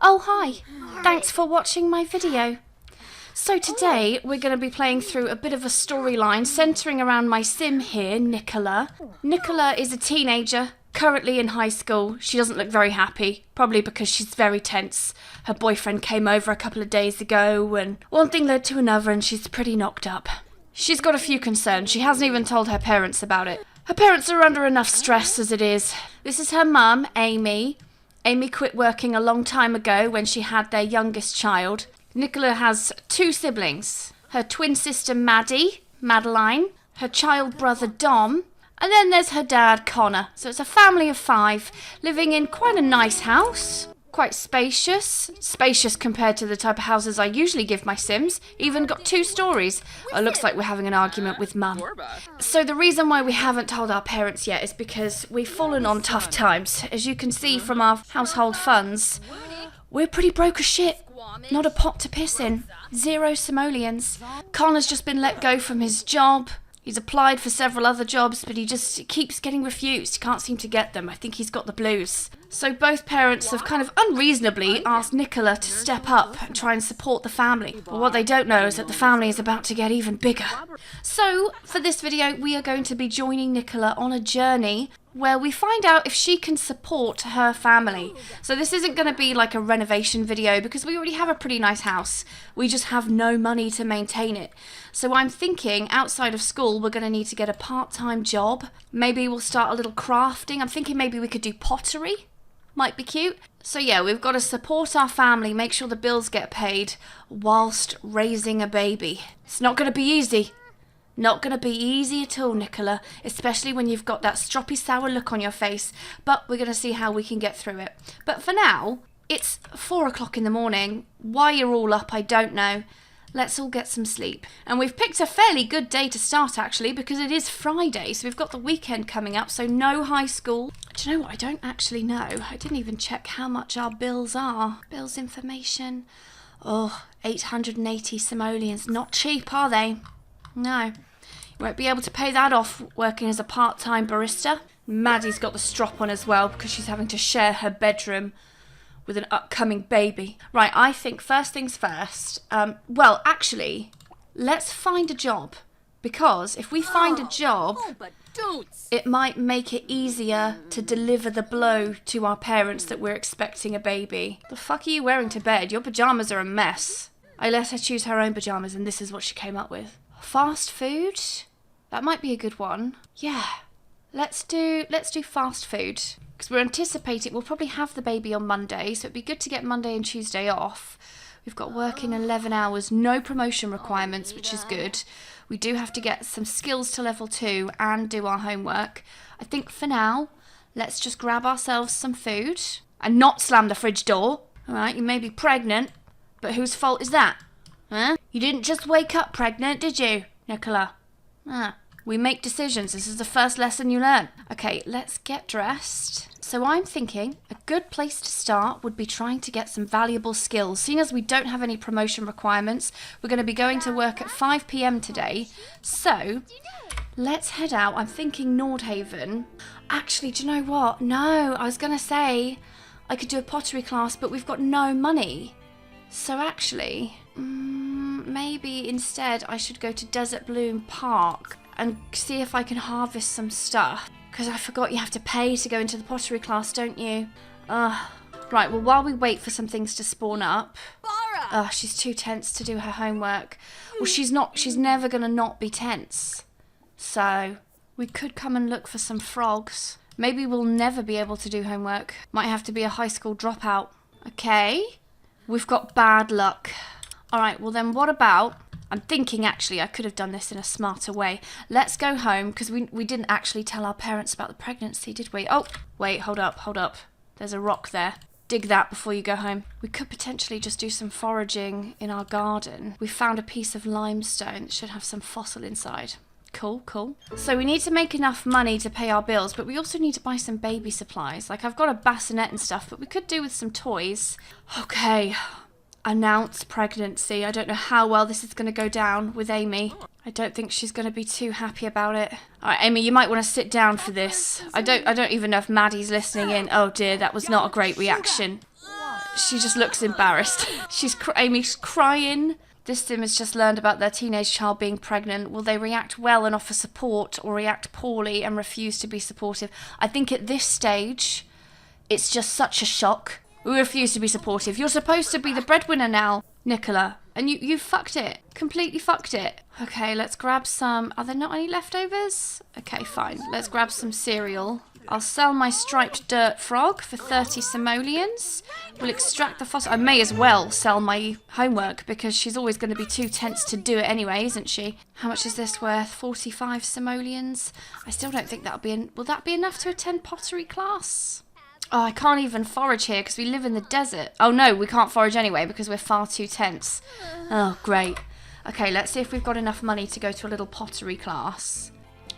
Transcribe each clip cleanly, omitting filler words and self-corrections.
Oh, hi. Thanks for watching my video. So today we're going to be playing through a bit of a storyline centering around my sim here, Nicola. Nicola is a teenager, currently in high school. She doesn't look very happy, probably because she's very tense. Her boyfriend came over a couple of days ago and one thing led to another and she's pretty knocked up. She's got a few concerns. She hasn't even told her parents about it. Her parents are under enough stress as it is. This is her mum, Amy. Amy quit working a long time ago when she had their youngest child. Nicola has two siblings. Her twin sister, Madeline, her child brother, Dom, and then there's her dad, Connor. So it's a family of 5, living in quite a nice house. Quite spacious. Spacious compared to the type of houses I usually give my Sims. Even got 2 stories. Oh, looks like we're having an argument with Mum. So the reason why we haven't told our parents yet is because we've fallen on tough times. As you can see from our household funds, we're pretty broke as shit. Not a pot to piss in. 0 simoleons. Connor's just been let go from his job. He's applied for several other jobs, but he just keeps getting refused. He can't seem to get them. I think he's got the blues. So both parents have kind of unreasonably asked Nicola to step up and try and support the family. But what they don't know is that the family is about to get even bigger. So for this video, we are going to be joining Nicola on a journey where we find out if she can support her family. So this isn't going to be like a renovation video because we already have a pretty nice house. We just have no money to maintain it. So I'm thinking outside of school we're going to need to get a part-time job. Maybe we'll start a little crafting. I'm thinking maybe we could do pottery. Might be cute. So yeah, we've got to support our family, make sure the bills get paid whilst raising a baby. It's not going to be easy. Not going to be easy at all, Nicola, especially when you've got that stroppy sour look on your face, but we're going to see how we can get through it. But for now, it's 4 o'clock in the morning. Why you're all up, I don't know. Let's all get some sleep. And we've picked a fairly good day to start, actually, because it is Friday, so we've got the weekend coming up, so no high school. Do you know what? I don't actually know. I didn't even check how much our bills are. Bills information. Oh, 880 simoleons. Not cheap, are they? No. You won't be able to pay that off working as a part-time barista. Maddie's got the strop on as well because she's having to share her bedroom with an upcoming baby. Right, I think first things first. Well, actually, let's find a job. Because if we find a job, it might make it easier to deliver the blow to our parents that we're expecting a baby. The fuck are you wearing to bed? Your pajamas are a mess. I let her choose her own pajamas and this is what she came up with. Fast food? That might be a good one. Yeah. Let's do fast food. Because we're anticipating we'll probably have the baby on Monday, so it'd be good to get Monday and Tuesday off. We've got work in 11 hours, no promotion requirements, which is good. We do have to get some skills to level 2 and do our homework. I think for now, let's just grab ourselves some food and not slam the fridge door. Alright, you may be pregnant, but whose fault is that? Huh? You didn't just wake up pregnant, did you, Nicola? We make decisions. This is the first lesson you learn. Okay, let's get dressed. So I'm thinking a good place to start would be trying to get some valuable skills. Seeing as we don't have any promotion requirements, we're going to be going to work at 5 p.m. today. So let's head out. I'm thinking Nordhaven. Actually, do you know what? No, I was going to say I could do a pottery class, but we've got no money. So actually, maybe instead I should go to Desert Bloom Park and see if I can harvest some stuff. Because I forgot you have to pay to go into the pottery class, don't you? Right, well, while we wait for some things to spawn up. She's too tense to do her homework. Well, she's never going to not be tense. So, we could come and look for some frogs. Maybe we'll never be able to do homework. Might have to be a high school dropout. Okay. We've got bad luck. Alright, well then what about... I'm thinking actually I could have done this in a smarter way. Let's go home, because we didn't actually tell our parents about the pregnancy, did we? Oh, wait, hold up. There's a rock there. Dig that before you go home. We could potentially just do some foraging in our garden. We found a piece of limestone that should have some fossil inside. Cool. So we need to make enough money to pay our bills, but we also need to buy some baby supplies. Like, I've got a bassinet and stuff, but we could do with some toys. Okay. Announce pregnancy. I don't know how well this is going to go down with Amy. I don't think she's going to be too happy about it. Alright, Amy, you might want to sit down for this. I don't even know if Maddie's listening in. Oh dear, that was not a great reaction. She just looks embarrassed. Amy's crying. This sim has just learned about their teenage child being pregnant. Will they react well and offer support, or react poorly and refuse to be supportive? I think at this stage, it's just such a shock. We refuse to be supportive. You're supposed to be the breadwinner now, Nicola. And you fucked it. Completely fucked it. Okay, let's grab some... Are there not any leftovers? Okay, fine. Let's grab some cereal. I'll sell my striped dirt frog for 30 simoleons. We'll extract the fossil. I may as well sell my homework because she's always going to be too tense to do it anyway, isn't she? How much is this worth? 45 simoleons. I still don't think that'll be... Will that be enough to attend pottery class? Oh, I can't even forage here because we live in the desert. Oh no, we can't forage anyway because we're far too tense. Oh, great. Okay, let's see if we've got enough money to go to a little pottery class.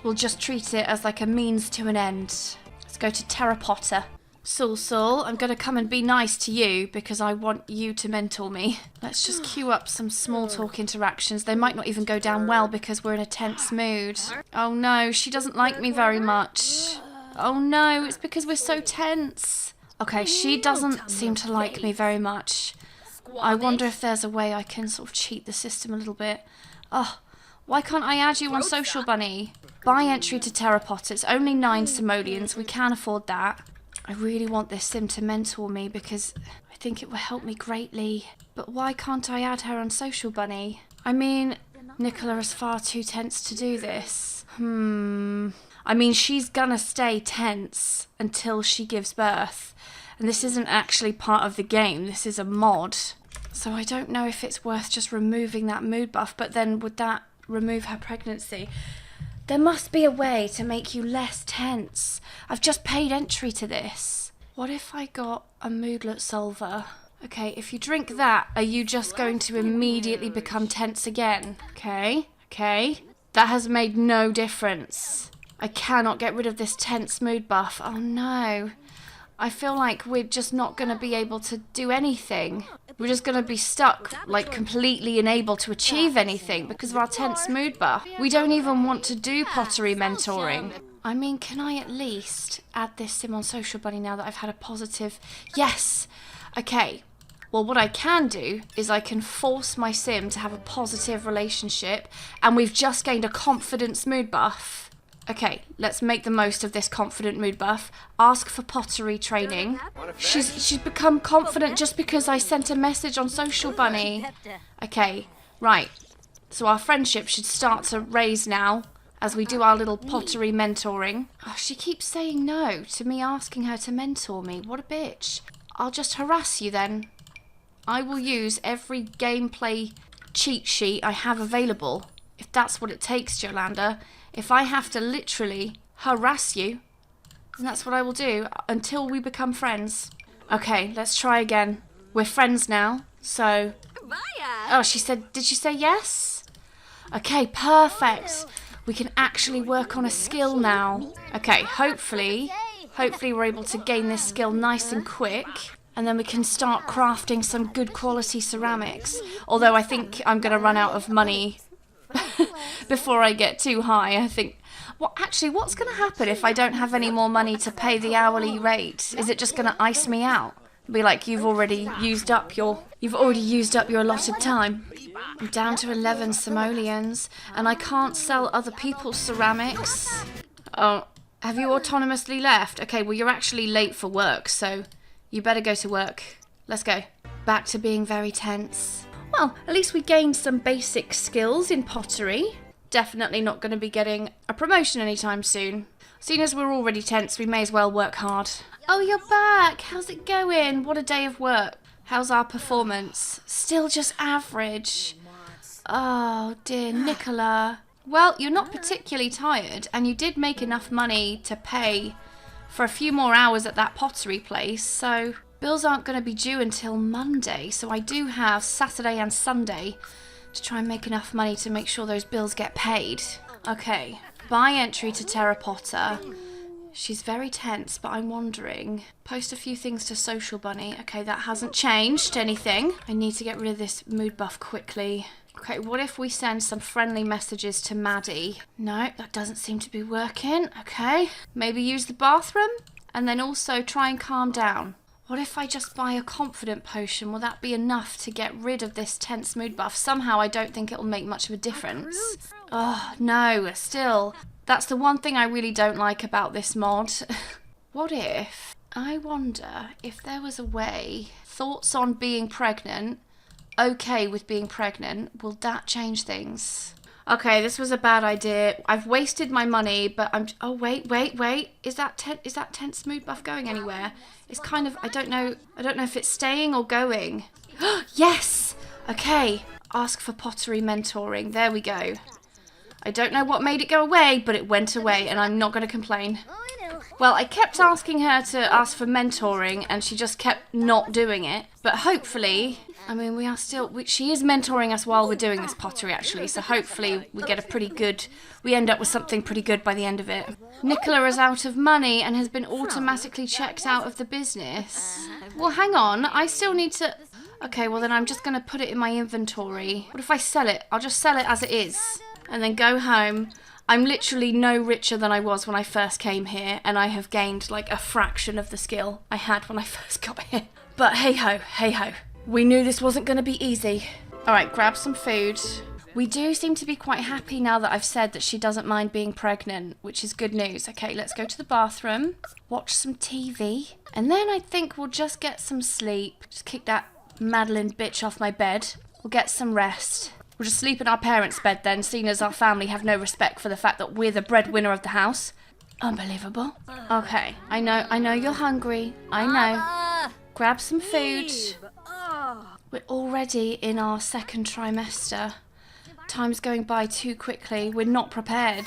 We'll just treat it as like a means to an end. Let's go to Terra Potter. Sul, I'm going to come and be nice to you because I want you to mentor me. Let's just queue up some small talk interactions. They might not even go down well because we're in a tense mood. Oh no, she doesn't like me very much. Oh no, it's because we're so tense. Okay, she doesn't seem to like me very much. I wonder if there's a way I can sort of cheat the system a little bit. Oh, why can't I add you on Social Bunny? Buy entry to Terra Potter. It's only 9 simoleons. We can afford that. I really want this sim to mentor me because I think it will help me greatly. But why can't I add her on Social Bunny? I mean, Nicola is far too tense to do this. I mean, she's gonna stay tense until she gives birth. And this isn't actually part of the game. This is a mod. So I don't know if it's worth just removing that mood buff. But then would that remove her pregnancy? There must be a way to make you less tense. I've just paid entry to this. What if I got a moodlet solver? Okay, if you drink that, are you just going to immediately become tense again? Okay. That has made no difference. I cannot get rid of this tense mood buff. Oh no. I feel like we're just not going to be able to do anything. We're just going to be stuck, like completely unable to achieve anything because of our tense mood buff. We don't even want to do pottery mentoring. I mean, can I at least add this sim on Social Bunny now that I've had a positive... Yes! Okay. Well, what I can do is I can force my sim to have a positive relationship, and we've just gained a confidence mood buff. Okay, let's make the most of this confident mood buff. Ask for pottery training. She's become confident just because I sent a message on Social Bunny. Okay, right. So our friendship should start to raise now as we do our little pottery mentoring. Oh, she keeps saying no to me asking her to mentor me. What a bitch. I'll just harass you then. I will use every gameplay cheat sheet I have available. If that's what it takes, Yolanda. If I have to literally harass you, then that's what I will do until we become friends. Okay, let's try again. We're friends now, so... Oh, she said... Did she say yes? Okay, perfect. We can actually work on a skill now. Okay, hopefully we're able to gain this skill nice and quick. And then we can start crafting some good quality ceramics. Although I think I'm going to run out of money before I get too high. I think, well, actually, what's going to happen if I don't have any more money to pay the hourly rate? Is it just going to ice me out? Be like, you've already used up your allotted time. I'm down to 11 simoleons, and I can't sell other people's ceramics. Oh, have you autonomously left? Okay, well, you're actually late for work, so you better go to work. Let's go. Back to being very tense. Well, at least we gained some basic skills in pottery. Definitely not going to be getting a promotion anytime soon. Seeing as we're already tense, we may as well work hard. Oh, you're back. How's it going? What a day of work. How's our performance? Still just average. Oh, dear Nicola. Well, you're not particularly tired, and you did make enough money to pay for a few more hours at that pottery place, so... Bills aren't going to be due until Monday, so I do have Saturday and Sunday to try and make enough money to make sure those bills get paid. Okay, buy entry to Terra Potter. She's very tense, but I'm wondering. Post a few things to Social Bunny. Okay, that hasn't changed anything. I need to get rid of this mood buff quickly. Okay, what if we send some friendly messages to Maddie? No, that doesn't seem to be working. Okay, maybe use the bathroom? And then also try and calm down. What if I just buy a confident potion? Will that be enough to get rid of this tense mood buff? Somehow I don't think it'll make much of a difference. Oh, no, still. That's the one thing I really don't like about this mod. What if... I wonder if there was a way... Thoughts on being pregnant. Okay with being pregnant. Will that change things? Okay, this was a bad idea. I've wasted my money, but I'm... Oh, wait. Is that tense mood buff going anywhere? It's kind of... I don't know if it's staying or going. Yes! Okay. Ask for pottery mentoring. There we go. I don't know what made it go away, but it went away, and I'm not going to complain. Well, I kept asking her to ask for mentoring, and she just kept not doing it. But hopefully... I mean, we are still... she is mentoring us while we're doing this pottery, actually. So hopefully we get a pretty good... We end up with something pretty good by the end of it. Nicola is out of money and has been automatically checked out of the business. Well, hang on. I still need to... Okay, well then I'm just going to put it in my inventory. What if I sell it? I'll just sell it as it is. And then go home. I'm literally no richer than I was when I first came here. And I have gained like a fraction of the skill I had when I first got here. But hey ho, hey ho. We knew this wasn't going to be easy. Alright, grab some food. We do seem to be quite happy now that I've said that she doesn't mind being pregnant, which is good news. Okay, let's go to the bathroom, watch some TV, and then I think we'll just get some sleep. Just kick that Madeline bitch off my bed. We'll get some rest. We'll just sleep in our parents' bed then, seeing as our family have no respect for the fact that we're the breadwinner of the house. Unbelievable. Okay, I know you're hungry. I know. Grab some food. We're already in our second trimester. Time's going by too quickly. We're not prepared.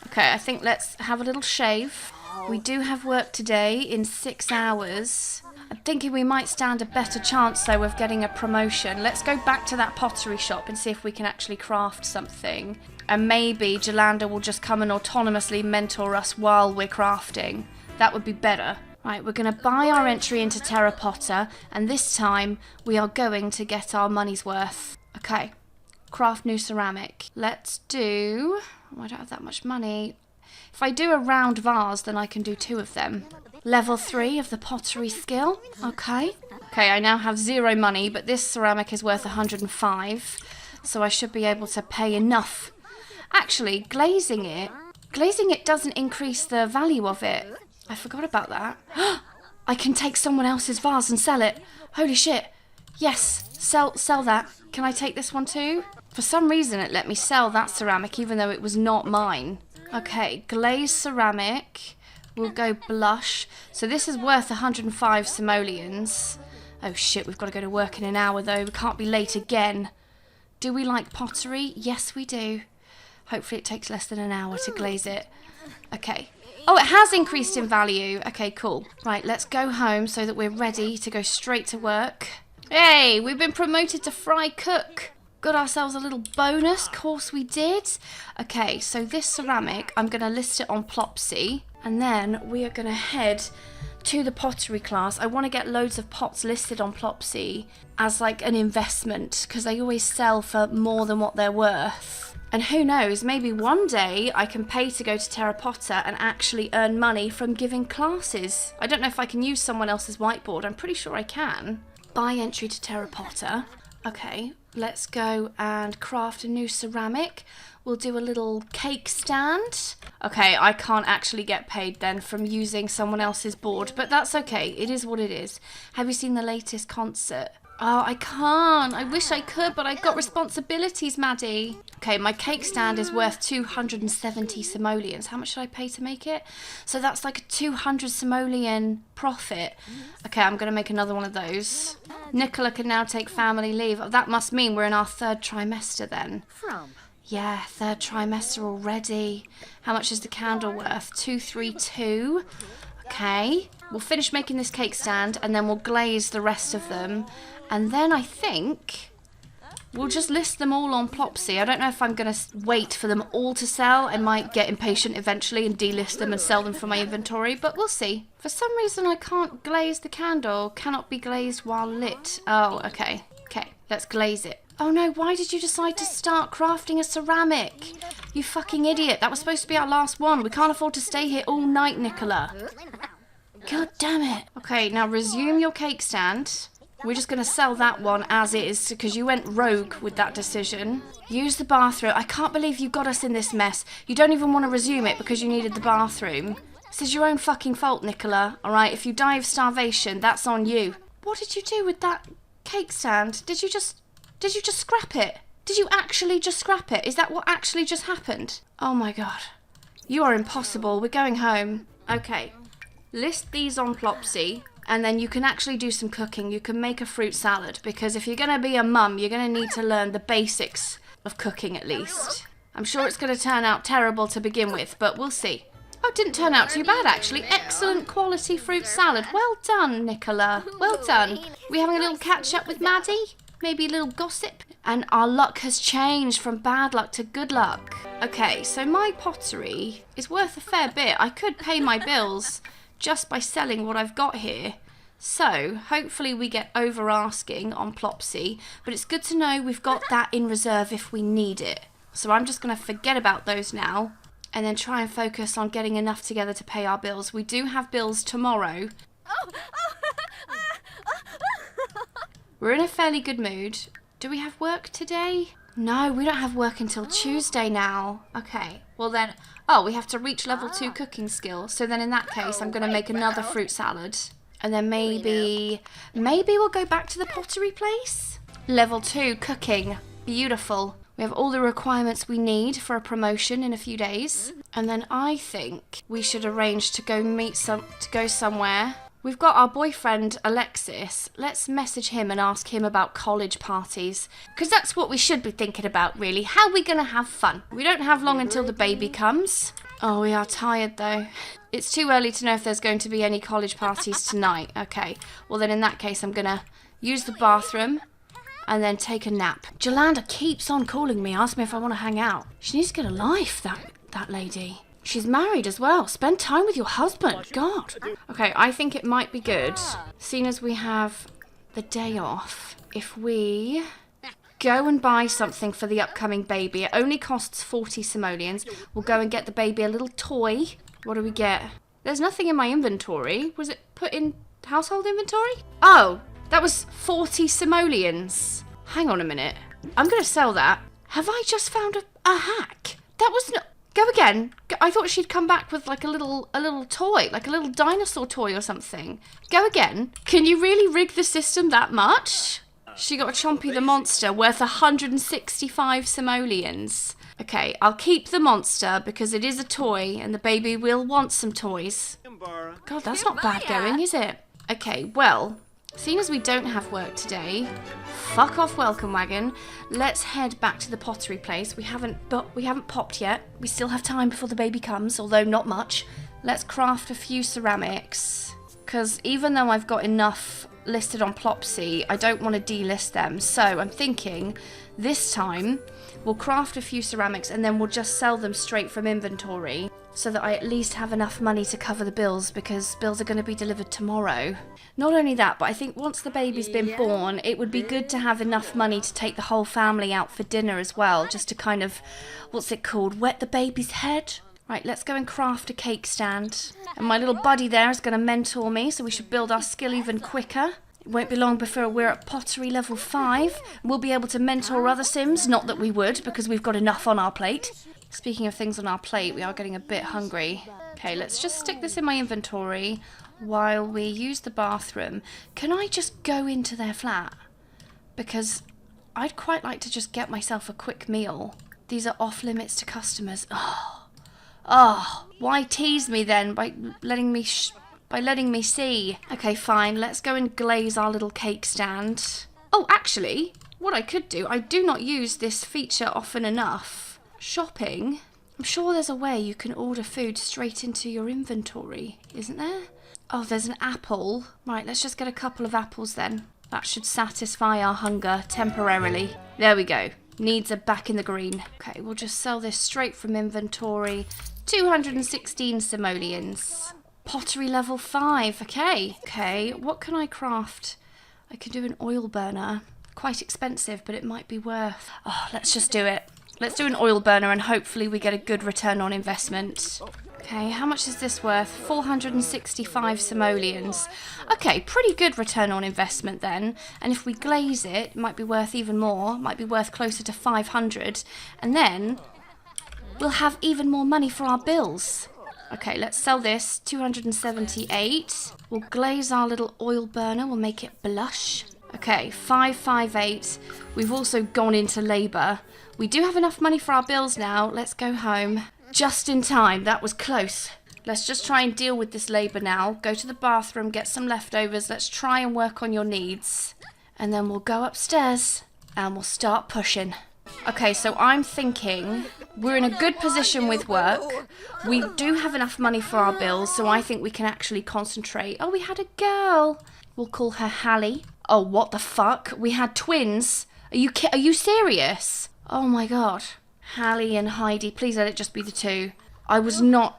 Okay, I think let's have a little shave. We do have work today in 6 hours. I'm thinking we might stand a better chance, though, of getting a promotion. Let's go back to that pottery shop and see if we can actually craft something. And maybe Jolanda will just come and autonomously mentor us while we're crafting. That would be better. Right, we're going to buy our entry into Terra Potter, and this time we are going to get our money's worth. Okay, craft new ceramic. Let's do... Oh, I don't have that much money. If I do a round vase, then I can do 2 of them. Level 3 of the pottery skill. Okay. Okay, I now have 0 money, but this ceramic is worth 105, so I should be able to pay enough. Actually, glazing it doesn't increase the value of it. I forgot about that. I can take someone else's vase and sell it. Holy shit. Yes, sell that. Can I take this one too? For some reason it let me sell that ceramic even though it was not mine. Okay, glazed ceramic. We'll go blush. So this is worth 105 simoleons. Oh shit, we've got to go to work in an hour though. We can't be late again. Do we like pottery? Yes, we do. Hopefully it takes less than an hour to glaze it. Okay. Oh, it has increased in value. Okay, cool. Right, let's go home so that we're ready to go straight to work. Hey, we've been promoted to fry cook. Got ourselves a little bonus. Course we did. Okay, so this ceramic, I'm going to list it on Plopsy. And then we are going to head to the pottery class. I want to get loads of pots listed on Plopsy as like an investment, because they always sell for more than what they're worth. And who knows, maybe one day I can pay to go to Terra Potter and actually earn money from giving classes. I don't know if I can use someone else's whiteboard. I'm pretty sure I can. Buy entry to Terra Potter. Okay, let's go and craft a new ceramic. We'll do a little cake stand. Okay, I can't actually get paid then from using someone else's board, but that's okay. It is what it is. Have you seen the latest concert? Oh, I can't. I wish I could, but I've got responsibilities, Maddie. Okay, my cake stand is worth 270 simoleons. How much should I pay to make it? So that's like a 200 simoleon profit. Okay, I'm going to make another one of those. Nicola can now take family leave. Oh, that must mean we're in our 3rd trimester then. Yeah, 3rd trimester already. How much is the candle worth? 232. Okay. We'll finish making this cake stand and then we'll glaze the rest of them. And then I think we'll just list them all on Plopsy. I don't know if I'm going to wait for them all to sell. I might get impatient eventually and delist them and sell them from my inventory, but we'll see. For some reason I can't glaze the candle. Cannot be glazed while lit. Oh, okay. Okay, let's glaze it. Oh no, why did you decide to start crafting a ceramic? You fucking idiot. That was supposed to be our last one. We can't afford to stay here all night, Nicola. God damn it. Okay, now resume your cake stand. We're just going to sell that one as is because you went rogue with that decision. Use the bathroom. I can't believe you got us in this mess. You don't even want to resume it because you needed the bathroom. This is your own fucking fault, Nicola. Alright, if you die of starvation, that's on you. What did you do with that cake stand? Did you just scrap it? Did you actually just scrap it? Is that what actually just happened? Oh my god. You are impossible. We're going home. Okay. List these on Plopsy. And then you can actually do some cooking. You can make a fruit salad. Because if you're going to be a mum, you're going to need to learn the basics of cooking at least. I'm sure it's going to turn out terrible to begin with, but we'll see. Oh, it didn't turn out too bad, actually. Excellent quality fruit salad. Well done, Nicola. Well done. We having a little catch-up with Maddie? Maybe a little gossip? And our luck has changed from bad luck to good luck. Okay, so my pottery is worth a fair bit. I could pay my bills just by selling what I've got here. So, hopefully we get over asking on Plopsy, but it's good to know we've got that in reserve if we need it. So I'm just going to forget about those now, and then try and focus on getting enough together to pay our bills. We do have bills tomorrow. We're in a fairly good mood. Do we have work today? No, we don't have work until Tuesday now. Okay, well then, oh, we have to reach level 2 cooking skill. So then in that case, I'm going to make another fruit salad. And then maybe we'll go back to the pottery place. Level 2 cooking. Beautiful. We have all the requirements we need for a promotion in a few days. And then I think we should arrange to go somewhere. We've got our boyfriend, Alexis. Let's message him and ask him about college parties. Because that's what we should be thinking about, really. How are we going to have fun? We don't have long until the baby comes. Oh, we are tired, though. It's too early to know if there's going to be any college parties tonight. Okay. Well, then in that case, I'm going to use the bathroom and then take a nap. Jolanda keeps on calling me, asking me if I want to hang out. She needs to get a life, that lady. She's married as well. Spend time with your husband. God. Okay, I think it might be good, seeing as we have the day off, if we go and buy something for the upcoming baby. It only costs 40 simoleons. We'll go and get the baby a little toy. What do we get? There's nothing in my inventory. Was it put in household inventory? Oh, that was 40 simoleons. Hang on a minute. I'm going to sell that. Have I just found a hack? That was not... Go again. I thought she'd come back with like a little toy, like a little dinosaur toy or something. Go again. Can you really rig the system that much? She got a Chompy the monster worth 165 simoleons. Okay, I'll keep the monster because it is a toy and the baby will want some toys. God, that's not bad going, is it? Okay, well, seeing as we don't have work today, fuck off welcome wagon. Let's head back to the pottery place. We haven't popped yet. We still have time before the baby comes, although not much. Let's craft a few ceramics, because even though I've got enough listed on Plopsy, I don't want to delist them. So I'm thinking this time we'll craft a few ceramics and then we'll just sell them straight from inventory so that I at least have enough money to cover the bills, because bills are going to be delivered tomorrow. Not only that, but I think once the baby's been born, it would be good to have enough money to take the whole family out for dinner as well, just to kind of, what's it called, wet the baby's head? Right, let's go and craft a cake stand. And my little buddy there is going to mentor me, so we should build our skill even quicker. It won't be long before we're at pottery level 5. We'll be able to mentor other Sims, not that we would, because we've got enough on our plate. Speaking of things on our plate, we are getting a bit hungry. Okay, let's just stick this in my inventory while we use the bathroom. Can I just go into their flat? Because I'd quite like to just get myself a quick meal. These are off limits to customers. Oh, why tease me then by letting me see? Okay, fine. Let's go and glaze our little cake stand. Oh, actually, what I could do, I do not use this feature often enough. Shopping. I'm sure there's a way you can order food straight into your inventory, isn't there? Oh, there's an apple. Right, let's just get a couple of apples then. That should satisfy our hunger temporarily. There we go. Needs are back in the green. Okay, we'll just sell this straight from inventory. 216 simoleons. Pottery level 5. Okay, what can I craft? I can do an oil burner. Quite expensive, but it might be worth. Oh, let's just do it. Let's do an oil burner and hopefully we get a good return on investment. Okay, how much is this worth? 465 simoleons. Okay, pretty good return on investment then. And if we glaze it, it might be worth even more. Might be worth closer to 500. And then we'll have even more money for our bills. Okay, let's sell this. 278. We'll glaze our little oil burner. We'll make it blush. Okay, 558. We've also gone into labour. We do have enough money for our bills now. Let's go home. Just in time. That was close. Let's just try and deal with this labour now. Go to the bathroom, get some leftovers. Let's try and work on your needs. And then we'll go upstairs and we'll start pushing. Okay, so I'm thinking we're in a good position with work. We do have enough money for our bills, so I think we can actually concentrate. Oh, we had a girl. We'll call her Hallie. Oh, what the fuck? We had twins. Are you serious? Oh my god. Hallie and Heidi, please let it just be the two. I was not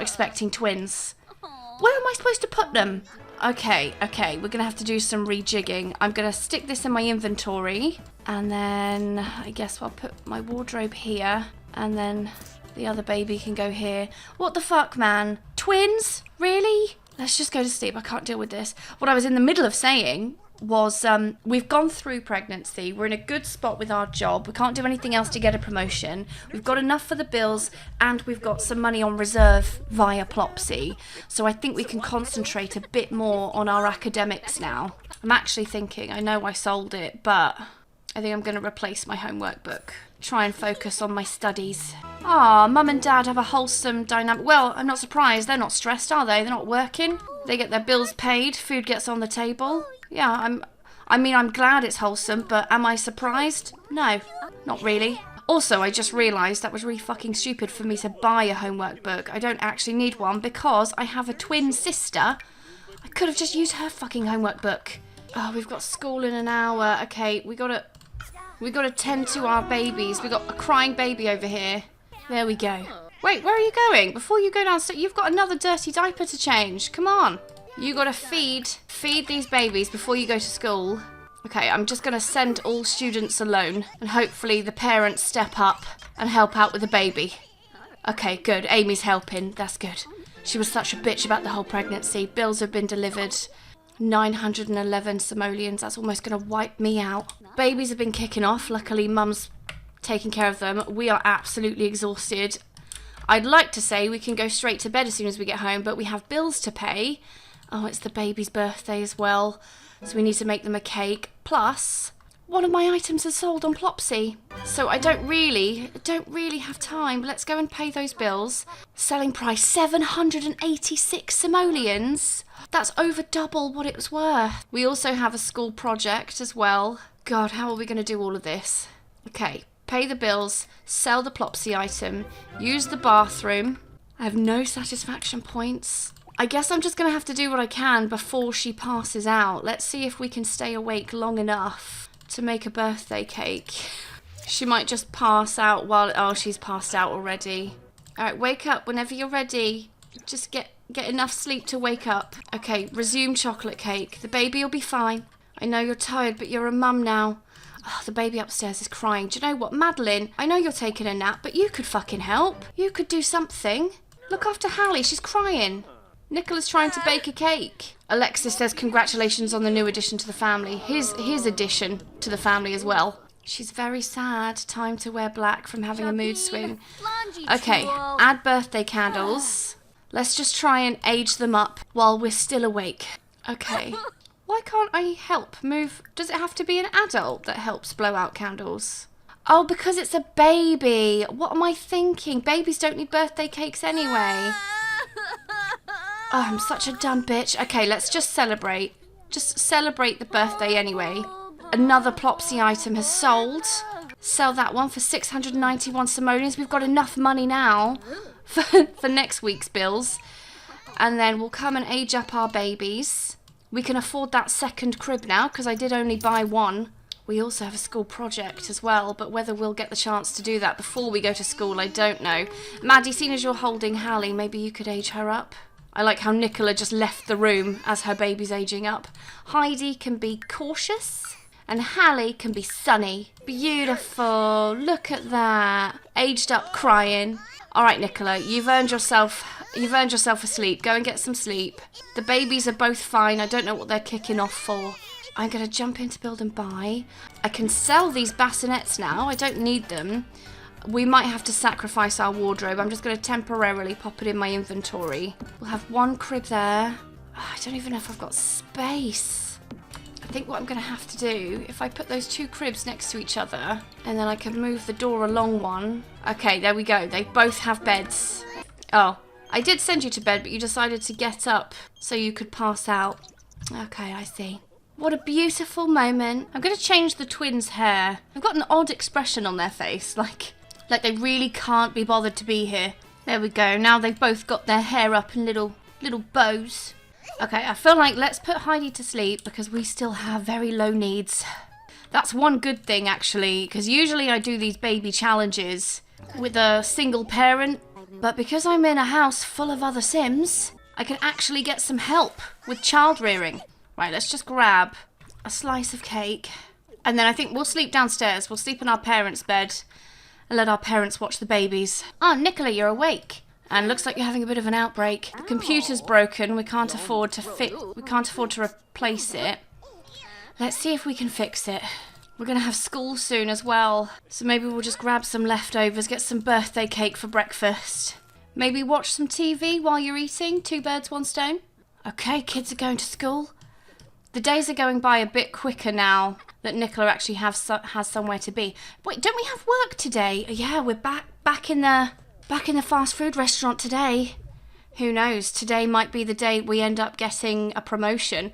expecting twins. Where am I supposed to put them? Okay, we're gonna have to do some rejigging. I'm gonna stick this in my inventory, and then I guess I'll put my wardrobe here, and then the other baby can go here. What the fuck, man? Twins? Really? Let's just go to sleep. I can't deal with this. What I was in the middle of saying was we've gone through pregnancy. We're in a good spot with our job. We can't do anything else to get a promotion. We've got enough for the bills, and we've got some money on reserve via Plopsy. So I think we can concentrate a bit more on our academics now. I'm actually thinking, I know I sold it, but I think I'm going to replace my homework book. Try and focus on my studies. Ah, Mum and Dad have a wholesome dynamic. Well, I'm not surprised. They're not stressed, are they? They're not working. They get their bills paid. Food gets on the table. Yeah, I'm glad it's wholesome, but am I surprised? No, not really. Also, I just realised that was really fucking stupid for me to buy a homework book. I don't actually need one because I have a twin sister. I could have just used her fucking homework book. Oh, we've got school in an hour. Okay, we gotta tend to our babies. We got a crying baby over here. There we go. Wait, where are you going? Before you go downstairs, you've got another dirty diaper to change. Come on. You gotta feed these babies before you go to school. Okay, I'm just gonna send all students alone, and hopefully the parents step up and help out with the baby. Okay, good. Amy's helping. That's good. She was such a bitch about the whole pregnancy. Bills have been delivered. 911 simoleons. That's almost gonna wipe me out. Babies have been kicking off. Luckily, Mum's taking care of them. We are absolutely exhausted. I'd like to say we can go straight to bed as soon as we get home, but we have bills to pay. Oh, it's the baby's birthday as well, so we need to make them a cake. Plus, one of my items is sold on Plopsy, so I don't really have time. Let's go and pay those bills. Selling price 786 simoleons. That's over double what it was worth. We also have a school project as well. God, how are we going to do all of this? Okay, pay the bills, sell the Plopsy item, use the bathroom. I have no satisfaction points. I guess I'm just going to have to do what I can before she passes out. Let's see if we can stay awake long enough to make a birthday cake. She might just pass out while... Oh, she's passed out already. Alright, wake up whenever you're ready. Just get enough sleep to wake up. Okay, resume chocolate cake. The baby will be fine. I know you're tired, but you're a mum now. Oh, the baby upstairs is crying. Do you know what, Madeline? I know you're taking a nap, but you could fucking help. You could do something. Look after Hallie. She's crying. Nicola's trying to bake a cake. Alexis says congratulations on the new addition to the family. His addition to the family as well. She's very sad. Time to wear black from having a mood swing. Okay, add birthday candles. Let's just try and age them up while we're still awake. Okay. Why can't I help move? Does it have to be an adult that helps blow out candles? Oh, because it's a baby. What am I thinking? Babies don't need birthday cakes anyway. Oh, I'm such a dumb bitch. Okay, let's just celebrate. Just celebrate the birthday anyway. Another Plopsy item has sold. Sell that one for 691 simoleons. We've got enough money now for next week's bills. And then we'll come and age up our babies. We can afford that second crib now because I did only buy one. We also have a school project as well, but whether we'll get the chance to do that before we go to school, I don't know. Maddie, seeing as you're holding Hallie, maybe you could age her up? I like how Nicola just left the room as her baby's aging up. Heidi can be cautious, and Hallie can be sunny. Beautiful. Look at that. Aged up crying. All right, Nicola, you've earned yourself a sleep. Go and get some sleep. The babies are both fine. I don't know what they're kicking off for. I'm going to jump into build and buy. I can sell these bassinets now. I don't need them. We might have to sacrifice our wardrobe. I'm just going to temporarily pop it in my inventory. We'll have one crib there. Oh, I don't even know if I've got space. I think what I'm going to have to do, if I put those two cribs next to each other, and then I can move the door along one. Okay, there we go. They both have beds. Oh, I did send you to bed, but you decided to get up so you could pass out. Okay, I see. What a beautiful moment. I'm going to change the twins' hair. They've got an odd expression on their face, like they really can't be bothered to be here. There we go. Now they've both got their hair up in little bows. Okay, I feel like let's put Heidi to sleep because we still have very low needs. That's one good thing, actually, because usually I do these baby challenges with a single parent, but because I'm in a house full of other Sims, I can actually get some help with child rearing. Right, let's just grab a slice of cake. And then I think we'll sleep downstairs. We'll sleep in our parents' bed and let our parents watch the babies. Oh, Nicola, you're awake. And looks like you're having a bit of an outbreak. The computer's broken. We can't afford to replace it. Let's see if we can fix it. We're going to have school soon as well. So maybe we'll just grab some leftovers, get some birthday cake for breakfast. Maybe watch some TV while you're eating. 2 birds, 1 stone. Okay, kids are going to school. The days are going by a bit quicker now that Nicola actually has somewhere to be. Wait, don't we have work today? Yeah, we're back in the fast food restaurant today. Who knows? Today might be the day we end up getting a promotion.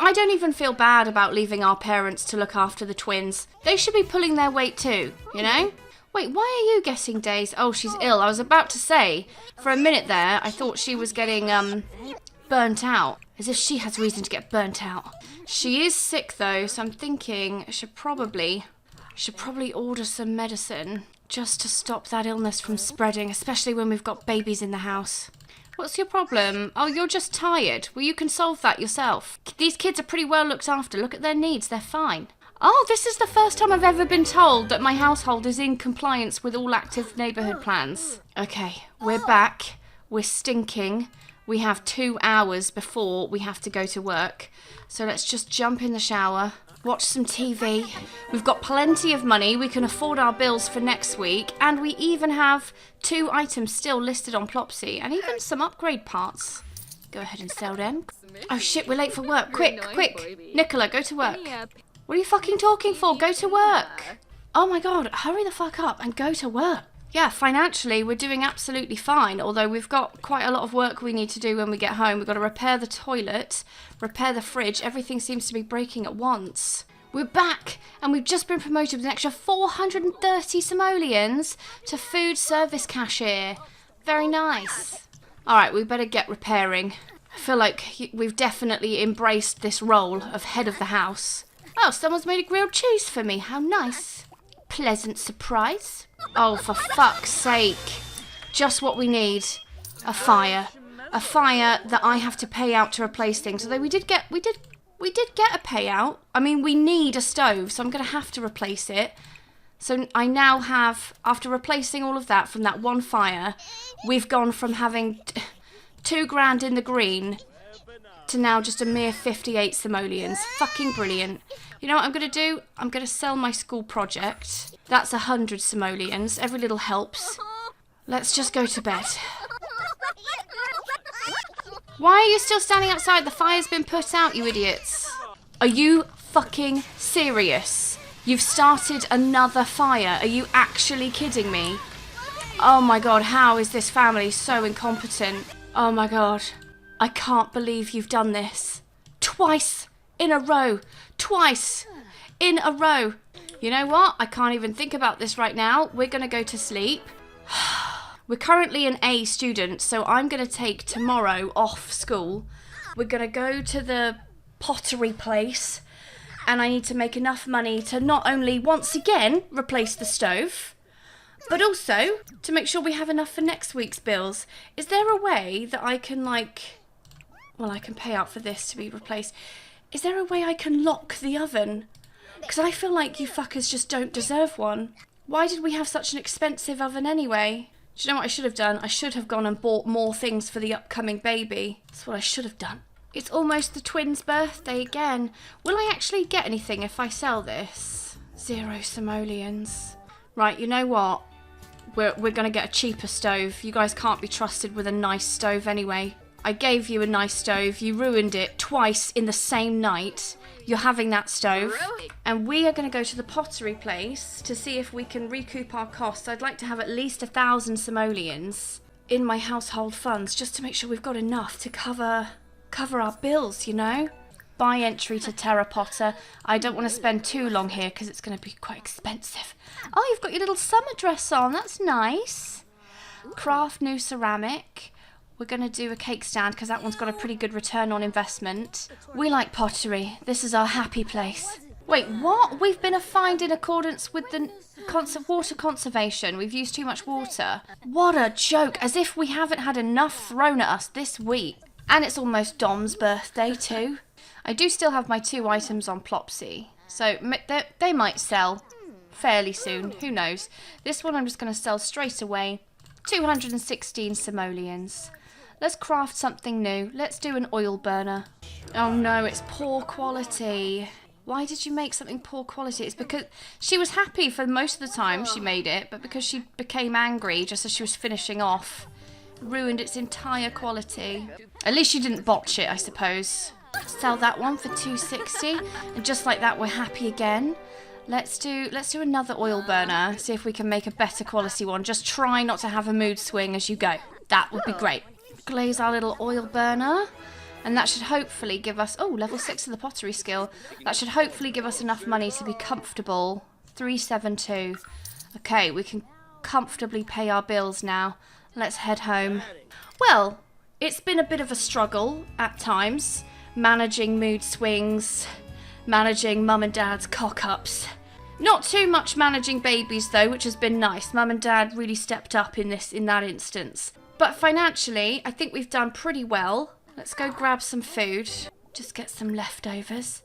I don't even feel bad about leaving our parents to look after the twins. They should be pulling their weight too, you know? Wait, why are you getting days? Oh, she's ill. I was about to say, for a minute there, I thought she was getting burnt out. As if she has reason to get burnt out. She is sick though, so I'm thinking I should probably order some medicine just to stop that illness from spreading, especially when we've got babies in the house. What's your problem? Oh, you're just tired. Well, you can solve that yourself. These kids are pretty well looked after. Look at their needs. They're fine. Oh, this is the first time I've ever been told that my household is in compliance with all active neighbourhood plans. Okay, we're back. We're stinking. We have 2 hours before we have to go to work. So let's just jump in the shower, watch some TV. We've got plenty of money. We can afford our bills for next week. And we even have 2 items still listed on Plopsy and even some upgrade parts. Go ahead and sell them. Oh shit, we're late for work. Quick. Nicola, go to work. What are you fucking talking for? Go to work. Oh my god, hurry the fuck up and go to work. Yeah, financially, we're doing absolutely fine, although we've got quite a lot of work we need to do when we get home. We've got to repair the toilet, repair the fridge. Everything seems to be breaking at once. We're back, and we've just been promoted with an extra 430 simoleons to food service cashier. Very nice. All right, we better get repairing. I feel like we've definitely embraced this role of head of the house. Oh, someone's made a grilled cheese for me. How nice. Pleasant surprise. Oh, for fuck's sake. Just what we need. A fire. A fire that I have to pay out to replace things. Although we did get a payout. I mean, we need a stove, so I'm going to have to replace it. So I now have, after replacing all of that from that one fire, we've gone from having 2 grand in the green to now just a mere 58 simoleons. Fucking brilliant. You know what I'm going to do? I'm going to sell my school project. That's 100 simoleons. Every little helps. Let's just go to bed. Why are you still standing outside? The fire's been put out, you idiots. Are you fucking serious? You've started another fire. Are you actually kidding me? Oh my god, how is this family so incompetent? Oh my god. I can't believe you've done this. Twice in a row. Twice in a row. You know what? I can't even think about this right now. We're going to go to sleep. We're currently an A student, so I'm going to take tomorrow off school. We're going to go to the pottery place, and I need to make enough money to not only once again replace the stove, but also to make sure we have enough for next week's bills. Is there a way that I can, like... Well, I can pay out for this to be replaced. Is there a way I can lock the oven? Because I feel like you fuckers just don't deserve one. Why did we have such an expensive oven anyway? Do you know what I should have done? I should have gone and bought more things for the upcoming baby. That's what I should have done. It's almost the twins' birthday again. Will I actually get anything if I sell this? 0 simoleons. Right, you know what? We're going to get a cheaper stove. You guys can't be trusted with a nice stove anyway. I gave you a nice stove. You ruined it twice in the same night. You're having that stove. Really? And we are going to go to the pottery place to see if we can recoup our costs. I'd like to have at least 1,000 simoleons in my household funds just to make sure we've got enough to cover our bills, you know? Buy entry to Terra Potter. I don't want to spend too long here because it's going to be quite expensive. Oh, you've got your little summer dress on. That's nice. Craft new ceramic. We're going to do a cake stand because that one's got a pretty good return on investment. We like pottery. This is our happy place. Wait, what? We've been fined in accordance with the water conservation. We've used too much water. What a joke. As if we haven't had enough thrown at us this week. And it's almost Dom's birthday too. I do still have my 2 items on Plopsy. So they might sell fairly soon. Who knows? This one I'm just going to sell straight away. 216 simoleons. Let's craft something new. Let's do an oil burner. Oh no, it's poor quality. Why did you make something poor quality? It's because she was happy for most of the time she made it, but because she became angry just as she was finishing off, ruined its entire quality. At least she didn't botch it, I suppose. Sell that one for 260, and just like that we're happy again. Let's do another oil burner, see if we can make a better quality one. Just try not to have a mood swing as you go. That would be great. Glaze our little oil burner, and that should hopefully give us, oh, level 6 of the pottery skill. That should hopefully give us enough money to be comfortable. 372. Okay, we can comfortably pay our bills now. Let's head home. Well, it's been a bit of a struggle at times, managing mood swings, managing mum and dad's cock-ups. Not too much managing babies though, which has been nice. Mum and dad really stepped up in that instance. But financially, I think we've done pretty well. Let's go grab some food. Just get some leftovers.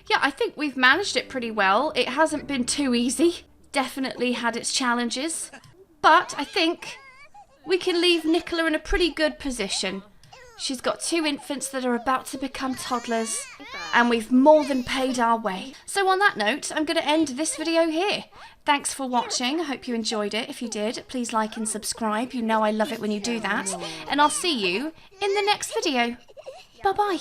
Yeah, I think we've managed it pretty well. It hasn't been too easy. Definitely had its challenges. But I think we can leave Nicola in a pretty good position. She's got 2 infants that are about to become toddlers, and we've more than paid our way. So on that note, I'm going to end this video here. Thanks for watching. I hope you enjoyed it. If you did, please like and subscribe. You know I love it when you do that. And I'll see you in the next video. Bye-bye.